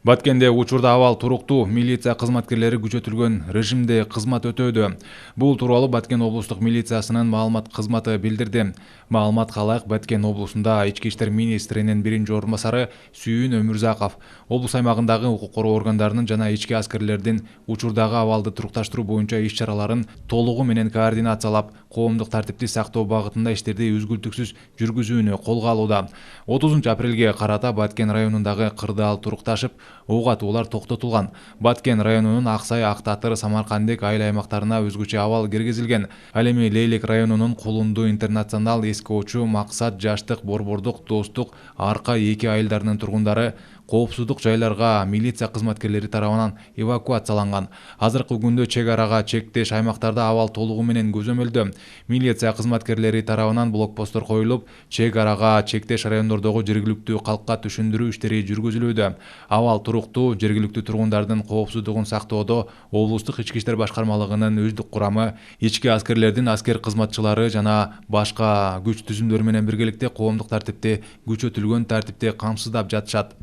Баткенде учурда абал туруктуу милиция кызматкерлери күчөтүлгөн режимде кызмат өтөөдө. Бул тууралуу Баткен облустук милициясынын маалымат кызматы билдирди. Маалыматка ылайык, Баткен облусунда ички иштер министринин биринчи орун басары Сүйүн Өмүрзаков облус аймагындагы укук коргоо органдарынын жана ички аскерлердин учурдагы абалды турукташтыруу боюнча иш-чараларын толугу менен координациялап, коомдук тартипти сактоо багытында иштерди үзгүлтүксүз жүргүзүүнү колго алууда. 30 апрелге карата Баткен районундагы кырдаал турукташып, ок атуулар токтотулган. Баткен районунун Аксай, Ак Татыр, Самаркандек айыл аймактарына өзгөчө абал киргизилген. Ал эми Лейлек районунун Кулунду интернационал, Эски Очу, Максат, Жаштык, Борбордук, Достук, Арка эки айылдарынын тургундары коопсуздук жайларга милиция кызматкерлери тарабынан эвакуацияланган. Азыркы күндө чек арага чектеш аймактарда абал толугу менен көзөмөлдө. Милиция кызматкерлери тарабынан блокпосттор коюлуп, чек арага чектеш райондордогу жергиликтүү калкка түшүндүрүү иштери жүргүзүлүүдө. Абал туруктуу жергиликтүү тургундардын коопсуздугун сактоодо облустук ички иштер башкармалыгынын өздүк курамы, ички аскерлердин аскер кызматчылары жана башка күч түзүмдөрү менен биргеликте коомдук тартипти күчөтүлгөн тартипте камсыздап жатышат.